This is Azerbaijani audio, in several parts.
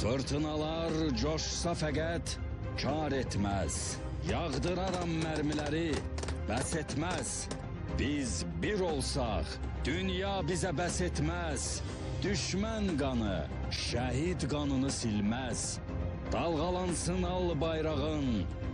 Fırtınalar coşsa fəqət kar etməz. Yağdıraram mərmiləri, bəs etməz. Biz bir olsaq, dünya bizə bəs etməz. Düşmən qanı, şəhid qanını silməz. Dalğalansın al bayrağın,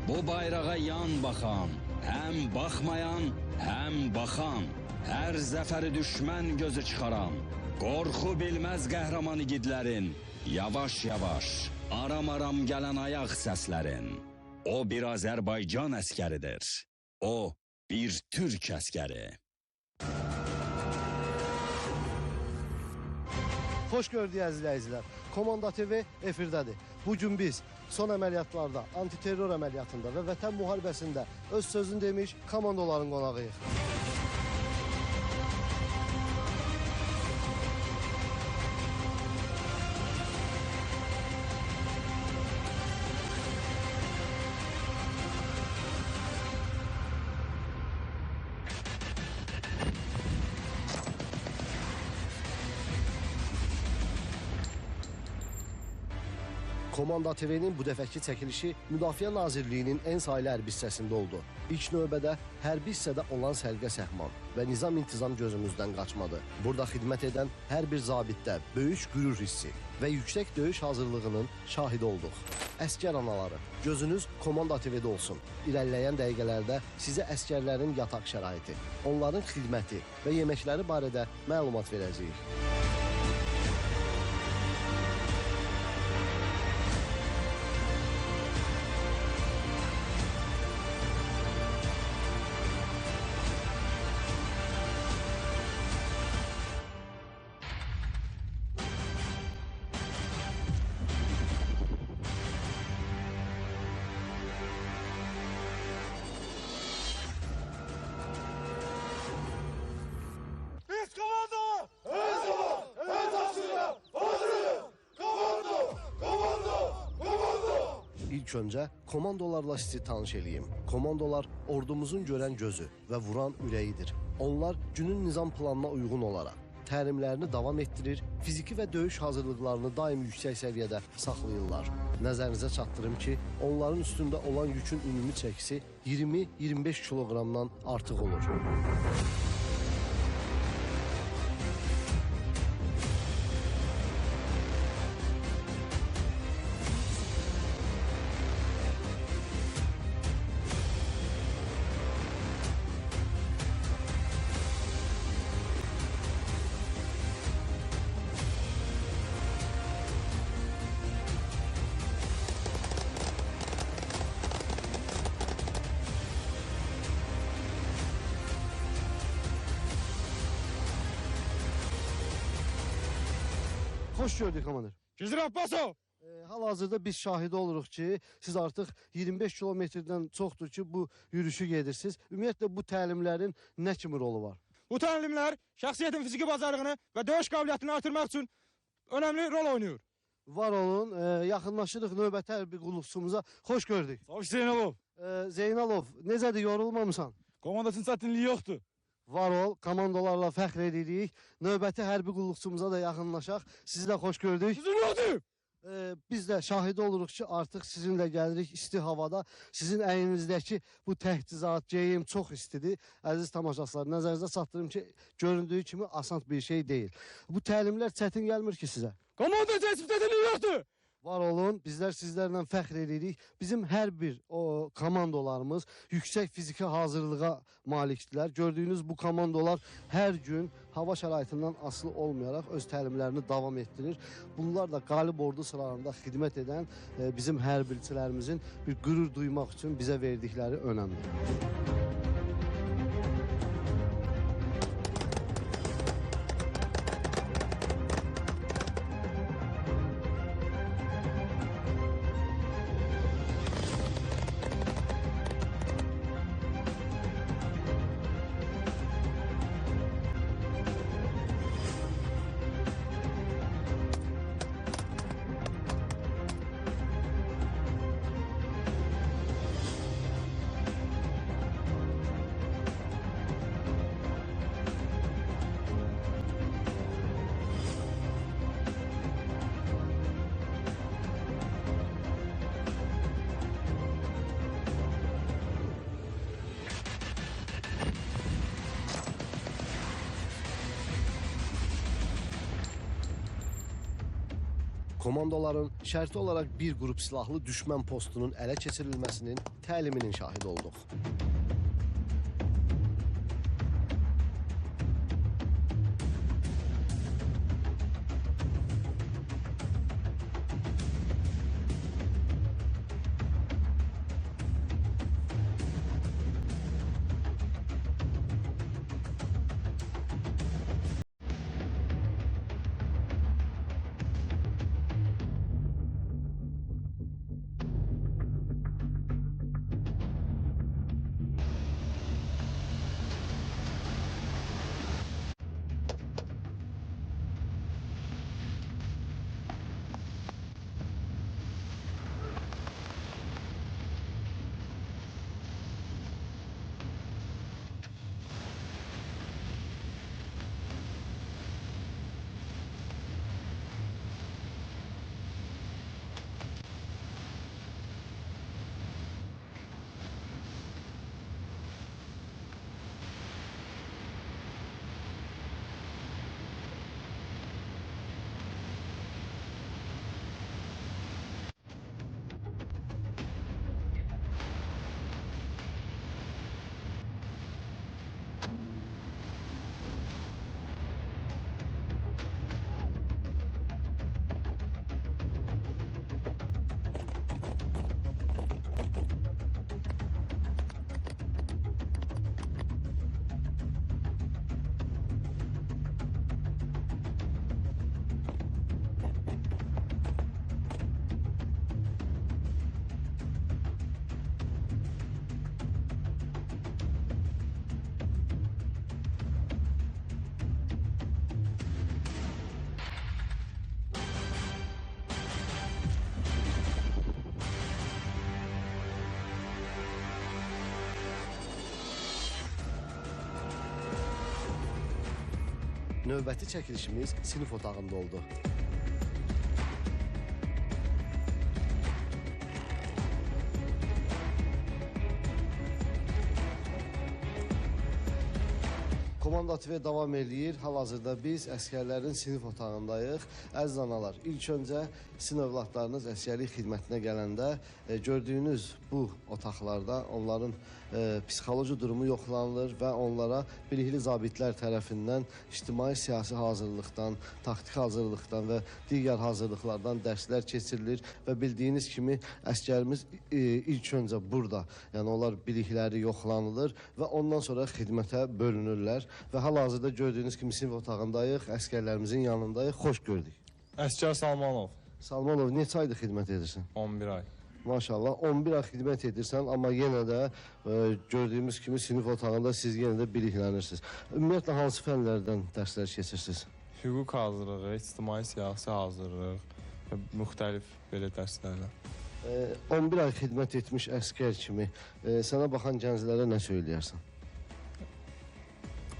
bu bayrağa yan baxan. Həm baxmayan, həm baxan. Hər zəfəri düşmən gözü çıxaran. Qorxu bilməz qəhrəman igidlərin. Yavaş-yavaş, aram-aram gələn ayaq səslərin. O bir Azərbaycan əskəridir. O bir Türk əskəri. Xoş gördük əzizləyicilər. Komanda TV efirdədir. Bugün biz son əməliyyatlarda, antiterror əməliyyatında və vətən müharibəsində öz sözünü demiş komandoların qonağıyıq. Komanda TV'nin bu dəfəki çəkilişi Müdafiə Nazirliyinin ən sayılı hərbi hissəsində oldu. İlk növbədə hərbi hissədə olan sərqə səhman və nizam-intizam gözümüzdən qaçmadı. Burada xidmət edən hər bir zabitdə böyük qürur hissi və yüksək döyüş hazırlığının şahidi olduq. Əskər anaları, gözünüz Komanda TV'də olsun. İrəliləyən dəqiqələrdə sizə əskərlərin yataq şəraiti, onların xidməti və yeməkləri barədə məlumat verəcəyik. İlk öncə komandolarla sizi tanış eləyim. Komandolar ordumuzun görən gözü və vuran ürəyidir. Onlar günün nizam planına uyğun olaraq təlimlərini davam etdirir, fiziki və döyüş hazırlıqlarını daim yüksək səviyyədə saxlayırlar. Nəzərinizə çatdırım ki, onların üstündə olan yükün ümumi çəkisi 20-25 kiloqramdan artıq olur. Hoş gördük komandır. Gizir Abbasov! Hal-hazırda biz şahidi oluruq ki, siz artıq 25 kilometrdən çoxdur ki, bu yürüyüşü gedirsiniz. Ümumiyyətlə, bu təlimlərin nə kimi rolu var? Bu təlimlər şəxsiyyətin fiziki bacarığını və döyüş qabiliyyətini artırmaq üçün önəmli rol oynuyor. Var olun, yaxınlaşırıq növbəti hərbi qulluqçumuza. Xoş gördük. Savuş Zeynalov. Zeynalov, necədir, yorulmamısan? Komandasının çətinliyi yoxdur. Var ol, komandolarla fəxr edirik. Növbəti hərbi qulluqçumuza da yaxınlaşaq. Sizi də xoş gördük. Sizin yoxdur. Biz də şahidi oluruq ki, artıq sizinlə gəlirik isti havada. Sizin əyninizdəki bu təhtizat, geyim çox istidir. Əziz tamaşaçılar, nəzərinizə çatdırım ki, göründüyü kimi asan bir şey deyil. Bu təlimlər çətin gəlmir ki sizə. Komanda tespit çətinliyi yoxdur. Var olun, bizlər sizlərlə fəxr edirik. Bizim hər bir komandolarımız yüksək fiziki hazırlığa malikdirlər. Gördüyünüz bu komandolar hər gün hava şəraitindən asılı olmayaraq öz təlimlərini davam etdirir. Bunlar da qalib ordu sıralarında xidmət edən bizim hərbiçilərimizin bir qürur duymaq üçün bizə verdikləri önəmdir. Komandoların şərti olaraq bir qrup silahlı düşmən postunun ələ keçirilməsinin təliminin şahidi olduq. Növbəti çəkilişimiz sinif otağında oldu. Komanda TV davam edir. Hal-hazırda biz əskərlərin sinif otağındayıq. Əziz analar, ilk öncə sizin övladlarınız əskərlik xidmətinə gələndə gördüyünüz bu otaqlarda onların psixoloji durumu yoxlanılır və onlara bilikli zabitlər tərəfindən ictimai-siyasi hazırlıqdan, taktik hazırlıqdan və digər hazırlıqlardan dərslər keçirilir və bildiyiniz kimi əskərimiz ilk öncə burada, yəni onlar bilikləri yoxlanılır və ondan sonra xidmətə bölünürlər və hal-hazırda gördüyünüz kimi sinif otağındayıq, əskərlərimizin yanındayıq. Xoş gördük. Əskər Salmanov, Salmanov, neçə aydır xidmət edirsən? 11 ay. Maşallah, 11 ay xidmət edirsən, amma yenə də gördüyümüz kimi sinif otağında siz yenə də biliklənirsiniz. Ümumiyyətlə, hansı fənlərdən dərslər keçirsiniz? Hüquq hazırlığı, ictimai-siyasi hazırlıq, müxtəlif belə dərslərlə. 11 ay xidmət etmiş əskər kimi sənə baxan gənclərə nə söyləyərsən?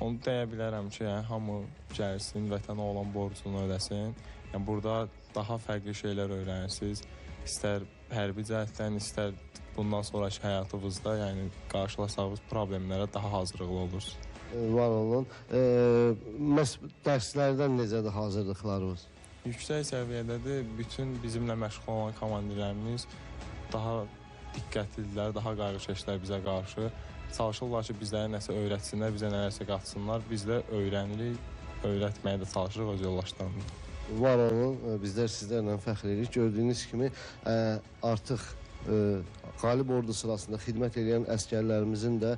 Onu deyə bilərəm ki, yəni, hamı gəlsin, vətənə olan borcunu ödəsin. Yəni, burada daha fərqli şeylər öyrənirsiniz. İstər hərbi cəhətdən, istər bundan sonraki həyatınızda, yəni qarşılaşacağınız problemlərə daha hazırlıqlı olursunuz. Var olun. Məhz dərslərdən necədir hazırlıqlarınız? Yüksək səviyyədədir. Bütün bizimlə məşğul olan komandirlərimiz daha diqqətlidirlər, daha qayğıkeşlər bizə qarşı. Çalışırlar ki, bizlərə nəsə öyrətsinlər, bizə nələrsə qatsınlar. Biz də öyrənirik, öyrətməyə də çalışırıq öz yoldaşlarımızla. Var olun, bizlər sizlərlə fəxr edirik. Gördüyünüz kimi artıq qalib ordu sırasında xidmət edən əskərlərimizin də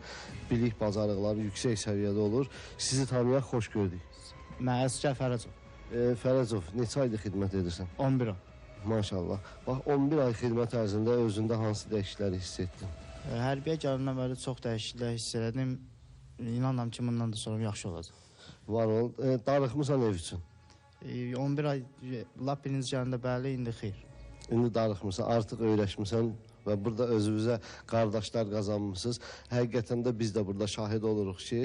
bilik bacarıqları yüksək səviyyədə olur. Sizi tanıyaq, xoş gördük. Mən Əskər Fərəcov. Fərəcov, neçə aydır xidmət edirsən? 11 ay. Maşallah. Bax, 11 ay xidmət ərzində özündə hansı dəyişiklikləri hiss etdin? Hərbiyə gələndən bəri çox dəyişikliklər hiss elədim. İnanıram ki, bundan da sonra yaxşı olacaq. Var ol. Darıxmısan ev üçün? 11 ay lap birinci gələndə bəli, indi xeyr. İndi darıxmısan, artıq öyrəşmirsən və burada özünüzə qardaşlar qazanmışsınız. Həqiqətən də biz də burada şahid oluruq ki,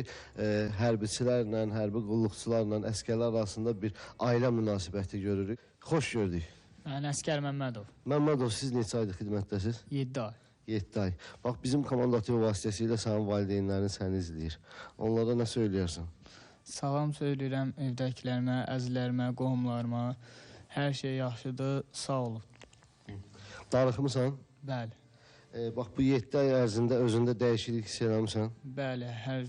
hərbiçilərlə, hərbi qulluqçularla əskərlər arasında bir ailə münasibəti görürük. Xoş gördük. Mən Əskər Məmmədov, Məmmədov, siz neçə aydır xidmətdəsiz? 7 ay. 7 ay. Bax, bizim komanda TV vasitəsilə sənin valideynlərin səni izləyir. Onlara nə söyləyərsən? Salam söyləyirəm evdəkilərimə, əzizlərimə, qohumlarıma. Hər şey yaxşıdır, sağ olun. Darıxmısan? Bəli. Bax bu 7 ay ərzində özündə dəyişiklik hiss eləmirsən. Bəli, hər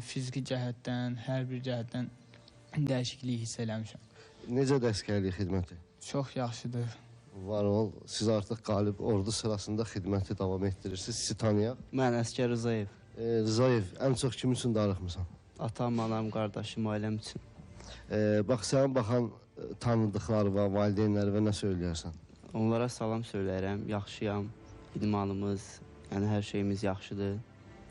fiziki cəhətdən, hər bir cəhətdən dəyişiklik hiss eləmişəm. Necədir əsgərlik xidməti? Çox yaxşıdır. Var ol, siz artıq qalib ordu sırasında xidməti davam etdirirsiniz. Sizi tanıyaq. Mən Əskər Rızayev. Rızayev, ən çox kim üçün darıxmısan? Atam, anam, qardaşım, ailəm üçün. Bax, sənə baxan tanıdıqları və valideynləri və nə söyləyərsən? Onlara salam söyləyirəm, yaxşıyam, idmanımız, yəni hər şeyimiz yaxşıdır.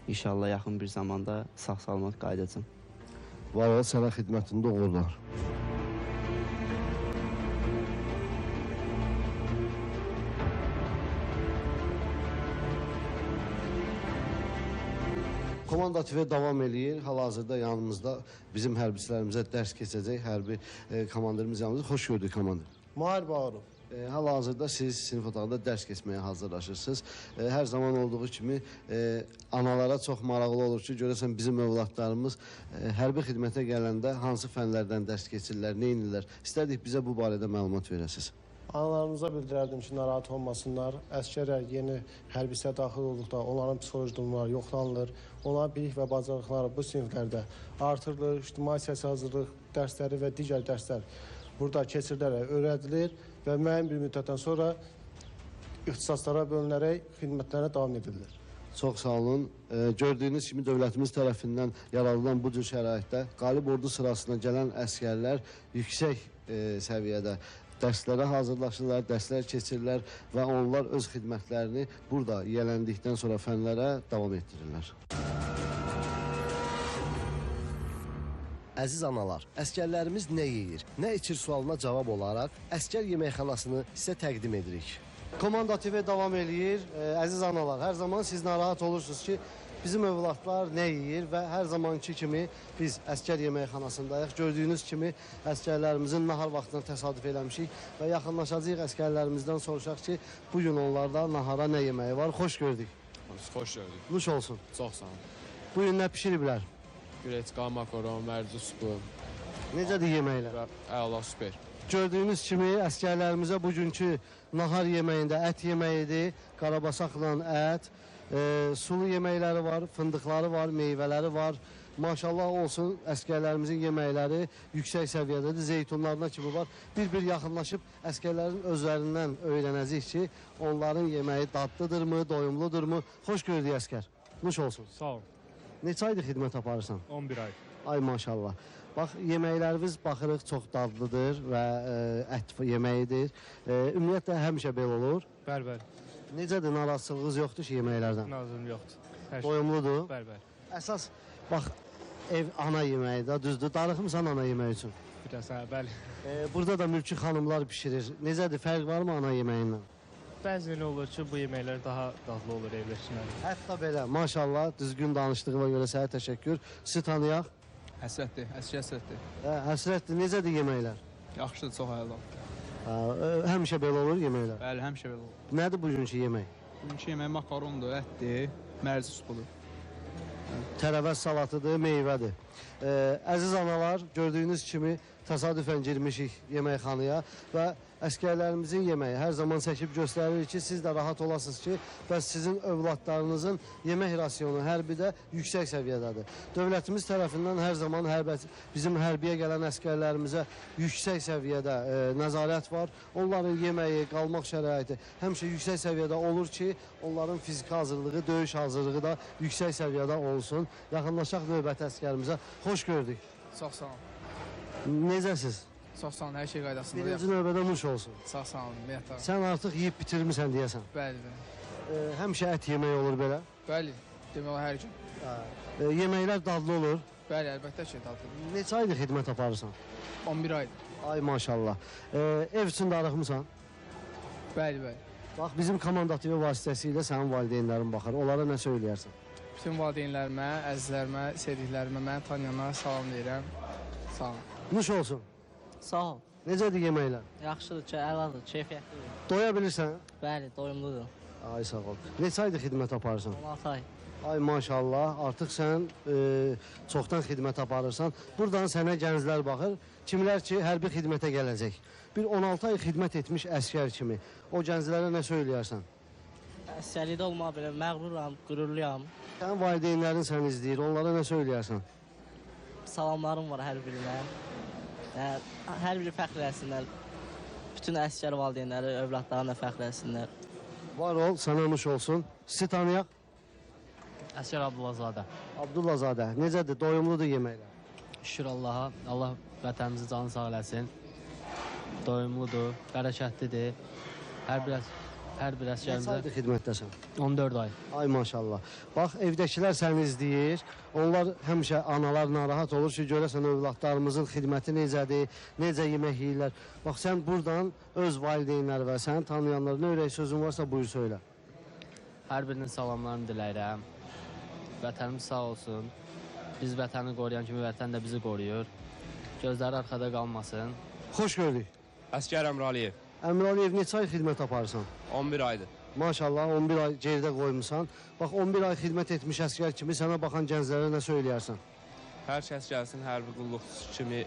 İnşallah yaxın bir zamanda sağ-salamat qayıdacam. Var ol, sənə xidmətində uğurlar. Komanda TV davam eləyir. Hal-hazırda yanımızda bizim hərbiçilərimizə dərs keçəcək hərbi komandirimiz yanımızda. Xoş gördük komandir. Mahir Bağırov. Hal-hazırda siz sinif otağında dərs keçməyə hazırlaşırsınız. Hər zaman olduğu kimi analara çox maraqlı olur ki, görəsən bizim övladlarımız hərbi xidmətə gələndə hansı fənlərdən dərs keçirlər, nə edirlər? İstərdik bizə bu barədə məlumat verəsiniz. Analarımıza bildirərdim ki, narahat olmasınlar. Əskərlər yeni hərbisə daxil olduqda onların psixoloji durumları yoxlanılır. Onların bilik və bacarıqları bu siniflərdə artırılır. İctimai siyasi hazırlıq dərsləri və digər dərslər burada keçirilərək öyrədilir və müəyyən bir müddətdən sonra ixtisaslara bölünərək xidmətlərə davam edilir. Çox sağ olun. Gördüyünüz kimi dövlətimiz tərəfindən yaradılan bu cür şəraitdə qalib ordu sırasına gələn əskərlər yüksək səviyyədə dərslərə hazırlaşırlar, dərslər keçirirlər və onlar öz xidmətlərini burada yiyələndikdən sonra fənlərə davam etdirirlər. Əziz analar, əskərlərimiz nə yeyir, nə içir sualına cavab olaraq əskər yeməkxanasını sizə təqdim edirik. Komanda TV davam eləyir. Əziz analar, hər zaman siz narahat olursunuz ki, bizim övladlar nə yeyir və hər zamanki kimi biz əskər yeməkxanasındayıq. Gördüyünüz kimi əskərlərimizin nahar vaxtına təsadüf eləmişik və yaxınlaşacağıq əskərlərimizdən soruşaq ki, bugün onlarda nahara nə yeməyi var? Xoş gördük. Xoş gördük. Nuş olsun. Çox sağ olun. Bugün nə pişiriblər? Güreçka, makaron, mərci supu Necədir yeməklər? və əla super. Gördüyünüz kimi əskərlərimizə bugünkü nahar yeməyində ət yeməyidir. Qarabasaqla ət, sulu yeməkləri var, fındıqları var, meyvələri var. Maşallah olsun, əskərlərimizin yeməkləri yüksək səviyyədədir, zeytunlarına kimi var. Bir-bir yaxınlaşıb əskərlərin özlərindən öyrənəcək ki, onların yeməyi dadlıdırmı, doyumludurmu? Xoş gördük əskər. Nuş olsun. Sağ ol. Neçə aydır xidmət aparırsan? 11 ay. Ay maşallah. Bax, yeməklərimiz baxırıq çox dadlıdır və ət yeməyidir. Ümumiyyətlə həmişə belə olur. Bəli. Necədir, narahatçılığınız yoxdur ki, yeməklərdən? Nazım yoxdur. Hər Doyumludur. Bəli. Əsas, bax, ev ana yeməyi də düzdür. Darıxmısan ana yeməyi üçün? Biraz bəli. Burada da mülki xanımlar bişirir. Necədir, fərq varmı ana yeməyindən? Bəzən elə olur ki, bu yeməklər daha dadlı olur evləşinlər. Hətta belə, maşallah, düzgün danışdığına görə sənə təşəkkür. Sizi tanıyaq. Həsrətdir, əski həsrətdir. Həsrətdir, necədir yeməklər? Yaxşıdır, çox əla. Həmişə belə olur yeməklər. Bəli, həmişə belə olur. Nədir bugünkü yemək? Bugünkü yemək makarondur, ətdir, mərci supudur. Tərəvəz salatıdır, meyvədir. Əziz analar, gördüyünüz kimi təsadüfən girmişik yeməkxanaya və əskərlərimizin yeməyi hər zaman çəkib göstərir ki, siz də rahat olasınız ki, bəs sizin övladlarınızın yemək rasionu hərbidə yüksək səviyyədədir. Dövlətimiz tərəfindən hər zaman bizim hərbiyə gələn əskərlərimizə yüksək səviyyədə nəzarət var. Onların yeməyi, qalmaq şəraiti həmişə yüksək səviyyədə olur ki, onların fiziki hazırlığı, döyüş hazırlığı da yüksək səviyyədə olsun. Yaxınlaşaq növbəti əskərimizə. Xoş gördük. Çox sağ olun. Necəsiz? Çox sağ olun, hər şey qaydasında. Birinci növbədə nuş olsun. Sağ olun, minnətdaram. Sən artıq yeyib bitirmirsən deyəsən. Bəli. Həmişə ət yemək olur belə. Bəli, demək olar hər gün. Yeməklər dadlı olur. Bəli, əlbəttə ki, dadlıdır. Neçə aydır xidmət aparırsan? 11 aydır. Ay maşallah. Ev üçün darıxmısan? Bəli. Bax, bizim komanda TV vasitəsilə sənin valideynlərin baxır. Onlara nə söyləyərsən? Bütün valideynlərimə, əzizlərimə, sevdiklərimə, məni tanıyanlara salam deyirəm. Sağ olun. Nuş olsun. Sağ ol. Necədir yeməklər? Yaxşıdır, əladır, keyfiyyətlidir. Doya bilirsən? Bəli, doyumludur. Ay sağ ol. Neçə aydır xidmət aparırsan? 16 ay. Ay maşallah, artıq sən çoxdan xidmət aparırsan. Buradan sənə gənclər baxır. Kimlər ki, hərbi xidmətə gələcək. Bir 16 ay xidmət etmiş əskər kimi. O gənclərə nə söyləyərsən? Əsgərlikdə olmaq belə məğruram, qürurluyam. Sənin valideynlərin səni izləyir, onlara nə söyləyərsən? Salamlarım var hər birinə. Hər biri fəxr etsinlər. Bütün əsgər valideynləri övladlarına fəxr etsinlər. Var ol, sənə nuş olsun. Sizi tanıyaq. Əsgər Abdullazadə. Abdullazadə, necədir? Doyumludur yeməklər? Şükür Allaha. Allah vətənimizi canı sağ eləsin. Doyumludur, bərəkətlidir. Hər bir Neçə əsgərimizə aydır xidmətdəsən? 14 ay. Ay maşallah. Bax, evdəkilər səni izləyir. Onlar həmişə analar narahat olur ki, görəsən övladlarımızın xidməti necədir, necə yemək yeyirlər. Bax, sən buradan öz valideynləri və səni tanıyanlara nə ürək sözün varsa buyur söylə. Hər birinin salamlarını diləyirəm. Vətənimiz sağ olsun. Biz vətəni qoruyan kimi vətən də bizi qoruyur. Gözləri arxada qalmasın. Xoş gördük. Əskər Əmraliyev. Əmraliyev neçə ay xidmət aparırsan? 11 aydır. Maşallah 11 ay geridə qoymusan. Bax 11 ay xidmət etmiş əskər kimi sənə baxan gənclərə nə söyləyərsən? Hər kəs gəlsin, hərbi qulluqçusu kimi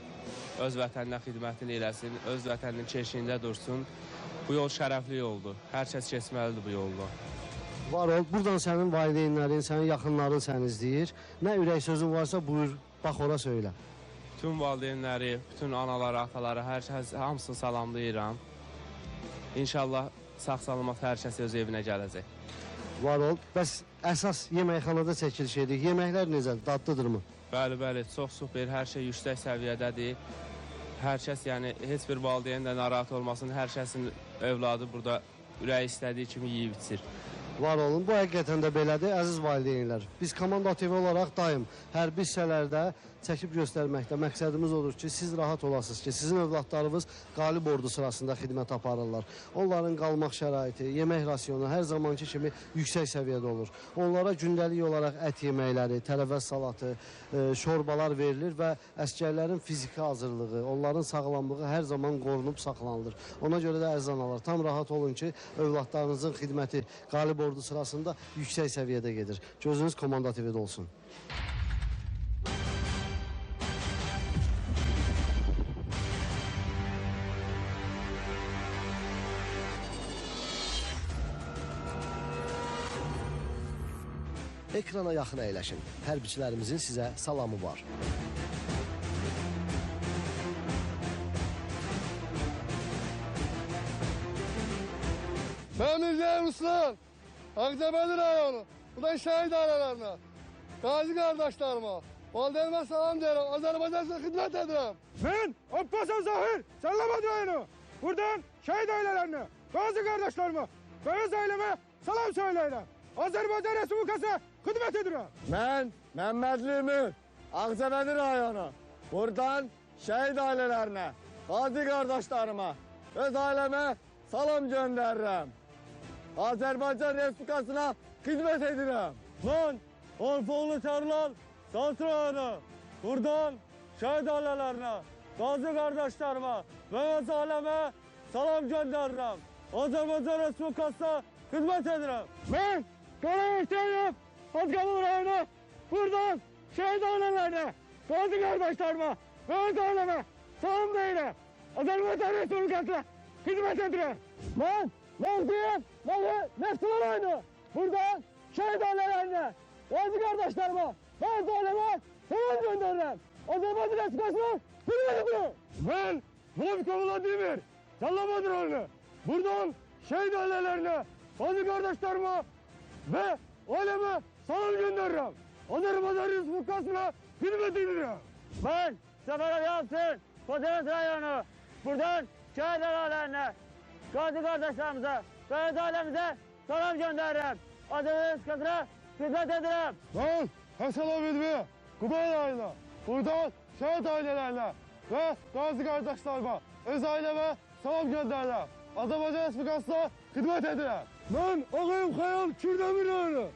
öz vətəninə xidmətini eləsin, öz vətəninin keşiyində dursun. Bu yol şərəfli yoldur. Hər kəs keçməlidir bu yolda. Var ol, buradan sənin valideynlərin, sənin yaxınların səni izləyir. Nə ürək sözün varsa buyur, bax ora söylə. Bütün valideynləri, bütün anaları, ataları, hər kəs hamısını salamlayıram. İnşallah sağ-salamat hər kəs öz evinə gələcək. Var ol. Bəs əsas yeməkxanada çəkiliş edirik. Yeməklər necədir? Dadlıdırmı? Bəli, bəli, çox super, hər şey yüksək səviyyədədir. Hər kəs, yəni heç bir valideyn də narahat olmasın, hər kəsin övladı burada ürək istədiyi kimi yeyib içir. Var olun. Bu həqiqətən də belədir, əziz valideynlər. Biz Komanda TV olaraq daim hərbi hissələrdə çəkib göstərməkdə məqsədimiz odur ki, siz rahat olasınız ki, sizin övladlarınız qalib ordu sırasında xidmət aparırlar. Onların qalmaq şəraiti, yemək rasionu hər zamanki kimi yüksək səviyyədə olur. Onlara gündəlik olaraq ət yeməkləri, tərəvəz salatı, şorbalar verilir və əskərlərin fiziki hazırlığı, onların sağlamlığı hər zaman qorunub saxlanılır. Ona görə də əziz analar, tam rahat olun ki, övladlarınızın xidməti qalib ordu sırasında yüksək səviyyədə gedir. Gözünüz Komanda TV-də olsun. Ekrana yaxın əyləşin. Hərbiçilərimizin sizə salamı var. Ben Mircea Ruslan, Akçabedir rayonu, buradan şehit ailelerine, gazi kardeşlerime, valideynime salam derim, Azerbaycan'a hizmet ederim. Ben Abbasam Zahir, Sallamat rayonu. Buradan şehit ailelerine, gazi kardeşlerime ve öz aileme salam söyleyirəm. Azerbaycan Respublikası'na hizmet edirəm. Ben Mehmetli Ümit, Akçabedir rayonu, buradan şehit ailelerine, gazi kardeşlerime, öz aileme salam gönderirim. Azerbaycan Respublikası'na hizmet edirəm. Ben Orfoğlu Terlal, Santı rayonu, buradan şehit ailelerine, gazi kardeşlerime ve öz aileme salam gönderirim. Azerbaycan Respublikası'na hizmet edirəm. Ben Koray Eşteryap, Atkabul rayonu, buradan şehit ailelerine, gazi kardeşlerime ve öz aileme salam deyirəm. Azerbaycan Respublikası'na hizmet edirəm. Ben Mevziyem, Neftiler rayonu, buradan şehit ailelerine, gazi kardeşlerime ve öz aileme salam gönderirim. Azerbaycan Respublikası'na hizmet edirəm. Ben Vladimir Vladimir, Sallamat rayonu, buradan şehit ailelerine, gazi kardeşlerime ve aileme salam gönderirim. Azerbaycan Respublikası'na hizmet edirəm. Ben Zafer Yalçın, Kocaeli rayonu, buradan şehit ailelerine, gazi kardeşlerimize ve öz ailemize salam gönderirim. Azerbaycan Respublikası'na hizmet edirəm. Ben Hasan Abidvi, Kubay rayonu, buradan şehit ailelerine ve gazi kardeşlerime, öz aileme salam gönderirim. Azerbaycan Respublikası'na hizmet edirəm. Ben Ağayım Hayal Kürdemir rayonu,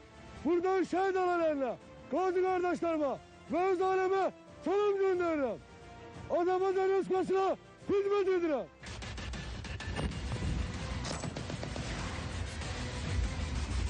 buradan şehit ailelerine, gazi kardeşlerime ve öz aileme salam gönderirim. Azerbaycan Respublikası'na hizmet edirəm.